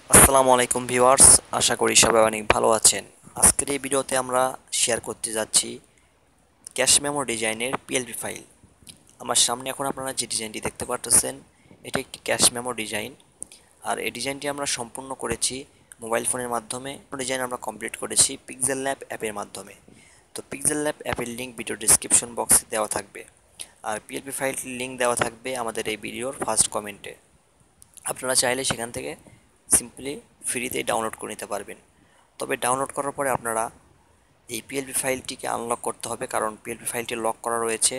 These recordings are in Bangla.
আসসালামু আলাইকুম ভিউয়ার্স, আশা করি সবাই অনেক ভালো আছেন। আজকের এই ভিডিওতে আমরা শেয়ার করতে যাচ্ছি ক্যাশ মেমো ডিজাইনের পিএলপি ফাইল। আমার সামনে এখন আপনারা যে ডিজাইনটি দেখতে পাচ্ছেন, এটি একটি ক্যাশ মেমো ডিজাইন। আর এই ডিজাইনটি আমরা সম্পূর্ণ করেছি মোবাইল ফোনের মাধ্যমে। ডিজাইন আমরা কমপ্লিট করেছি পিক্সেল ল্যাব অ্যাপের মাধ্যমে। তো পিক্সেল ল্যাব অ্যাপের লিঙ্ক ভিডিও ডিসক্রিপশন বক্সে দেওয়া থাকবে, আর পিএলপি ফাইলটির লিঙ্ক দেওয়া থাকবে আমাদের এই ভিডিওর ফার্স্ট কমেন্টে। আপনারা চাইলে সেখান থেকে সিম্পলি ফ্রিতেই ডাউনলোড করে নিতে পারবেন। তবে ডাউনলোড করার পরে আপনারা এই পিএলপি ফাইলটিকে আনলক করতে হবে, কারণ পিএলপি ফাইলটি লক করা রয়েছে।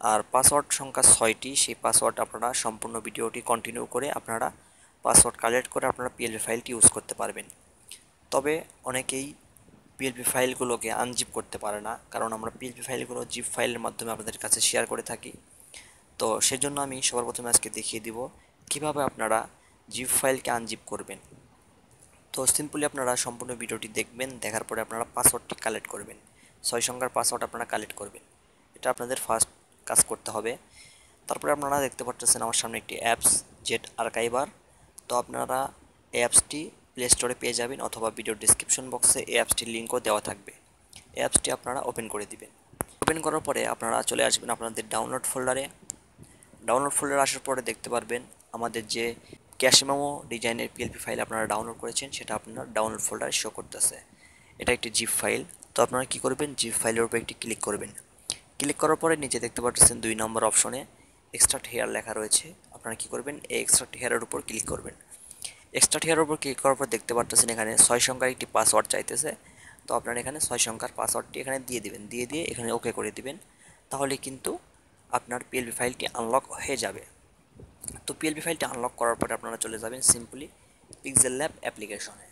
আর পাসওয়ার্ড সংখ্যা 6টি, সেই পাসওয়ার্ড আপনারা সম্পূর্ণ ভিডিওটি কন্টিনিউ করে আপনারা পাসওয়ার্ড কালেক্ট করে আপনারা পিএলপি ফাইলটি ইউজ করতে পারবেন। তবে অনেকেই পিএলপি ফাইলগুলোকে আনজিপ করতে পারে না, কারণ আমরা পিএলপি ফাইলগুলো জিপ ফাইলের মাধ্যমে আপনাদের কাছে শেয়ার করে থাকি। তো সেজন্য আমি সবার প্রথমে আজকে দেখিয়ে দিব কিভাবে আপনারা জিপ ফাইলকে আনজিপ করবেন। তো সিম্পলি আপনারা সম্পূর্ণ ভিডিওটি দেখবেন, দেখার পরে আপনারা পাসওয়ার্ডটি কালেক্ট করবেন। 6 সংখ্যার পাসওয়ার্ড আপনারা কালেক্ট করবেন, এটা আপনাদের ফার্স্ট কাজ করতে হবে। তারপরে আপনারা দেখতে পাচ্ছেন আমার সামনে একটি অ্যাপস জেট আর্কাইভার। তো আপনারা এই অ্যাপসটি প্লে স্টোরে পেয়ে যাবেন, অথবা ভিডিও ডিসক্রিপশন বক্সে এই অ্যাপসটির লিঙ্কও দেওয়া থাকবে। এই অ্যাপসটি আপনারা ওপেন করে দিবেন। ওপেন করার পরে আপনারা চলে আসবেন আপনাদের ডাউনলোড ফোল্ডারে। ডাউনলোড ফোল্ডার আসার পরে দেখতে পারবেন আমাদের যে ক্যাশ মেমো ডিজাইনের পিএলপি ফাইল আপনারা ডাউনলোড করেছেন, সেটা আপনার ডাউনলোড ফোল্ডারে শো করতেছে। এটা একটি জিপ ফাইল। তো আপনারা কি করবেন, জিপ ফাইলের উপর একটি ক্লিক করবেন। ক্লিক করার পরে নিচে দেখতে পাচ্ছেন 2 নম্বর অপশনে এক্সট্রাক্ট হেয়ার লেখা রয়েছে। আপনারা কি করবেন, এই এক্সট্রাক্ট হেয়ারের উপর ক্লিক করবেন। এক্সট্রাক্ট হেয়ারের উপর ক্লিক করার পর দেখতে পাচ্ছেন এখানে 6 সংখ্যার একটি পাসওয়ার্ড চাইতেছে। তো আপনারা এখানে 6 সংখ্যার পাসওয়ার্ডটি এখানে দিয়ে দিবেন, দিয়ে এখানে ওকে করে দিবেন। তাহলে কিন্তু আপনার পিএলপি ফাইলটি আনলক হয়ে যাবে। তো পিএলপি ফাইলটি আনলক করার পরে আপনারা চলে যাবেন সিম্পলি পিক্সেল ল্যাব অ্যাপ্লিকেশনে।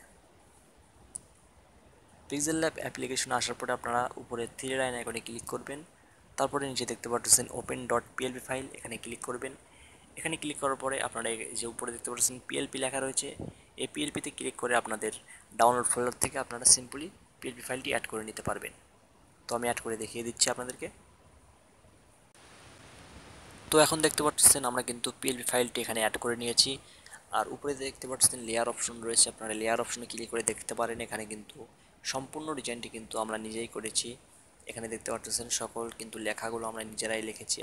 পিক্সেল ল্যাব অ্যাপ্লিকেশনে আসার পরে আপনারা উপরে 3 লাইন আইকনে ক্লিক করবেন। তারপরে নিচে দেখতে পাচ্ছেন ওপেন ডট পিএলপি ফাইল, এখানে ক্লিক করবেন। এখানে ক্লিক করার পরে আপনারা এই যে উপরে দেখতে পাচ্ছেন পিএলপি লেখা রয়েছে, এই পিএলপিতে ক্লিক করে আপনাদের ডাউনলোড ফোল্ডার থেকে আপনারা সিম্পলি পিএলপি ফাইলটি অ্যাড করে নিতে পারবেন। তো আমি অ্যাড করে দেখিয়ে দিচ্ছি আপনাদেরকে। তো এখন দেখতে পাচ্ছেন আমরা কিন্তু পিএলপি ফাইলটি এখানে অ্যাড করে নিয়েছি। আর উপরে দেখতে পাচ্ছেন লেয়ার অপশন রয়েছে, আপনারা লেয়ার অপশনে ক্লিক করে দেখতে পারেন। এখানে কিন্তু সম্পূর্ণ ডিজাইনটি কিন্তু আমরা নিজেই করেছি। এখানে দেখতে পাচ্ছেন সকল কিন্তু লেখাগুলো আমরা নিজেরাই লিখেছি।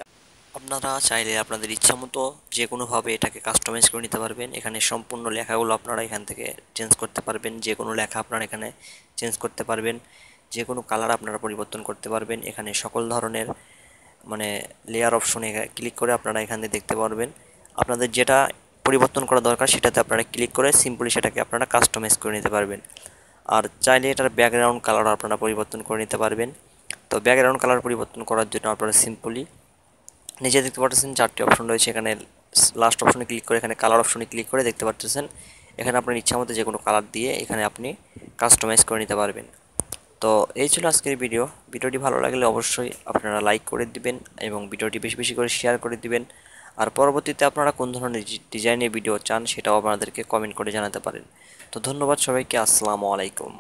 আপনারা চাইলে আপনাদের ইচ্ছা মতো যে কোনোভাবে এটাকে কাস্টমাইজ করে নিতে পারবেন। এখানে সম্পূর্ণ লেখাগুলো আপনারা এখান থেকে চেঞ্জ করতে পারবেন, যে কোনো লেখা আপনারা এখানে চেঞ্জ করতে পারবেন, যে কোনো কালার আপনারা পরিবর্তন করতে পারবেন। এখানে সকল ধরনের লেয়ার অপশনে ক্লিক করে আপনারা এখানে দেখতে পারবেন আপনাদের যেটা পরিবর্তন করা দরকার, সেটাতে আপনারা ক্লিক করে সিম্পলি সেটাকে আপনারা কাস্টমাইজ করে নিতে পারবেন। আর চাইলে এটার ব্যাকগ্রাউন্ড কালার আপনারা পরিবর্তন করে নিতে পারবেন। তো ব্যাকগ্রাউন্ড কালার পরিবর্তন করার জন্য আপনারা সিম্পলি নিচে দেখতে পাচ্ছেন 4টি অপশন রয়েছে, এখানে লাস্ট অপশনে ক্লিক করে এখানে কালার অপশনে ক্লিক করে দেখতে পাচ্ছেন এখানে আপনার ইচ্ছা মতো যে কোনো কালার দিয়ে এখানে আপনি কাস্টমাইজ করে নিতে পারবেন। তো এই ছিল আজকের ভিডিওটি ভালো লাগলে অবশ্যই আপনারা লাইক করে দিবেন এবং ভিডিওটি বেশি বেশি করে শেয়ার করে দিবেন। আর পরবর্তীতে আপনারা কোন ধরনের ডিজাইনের ভিডিও চান সেটাও আপনাদেরকে কমেন্ট করে জানাতে পারেন। তো ধন্যবাদ সবাইকে, আসসালামু আলাইকুম।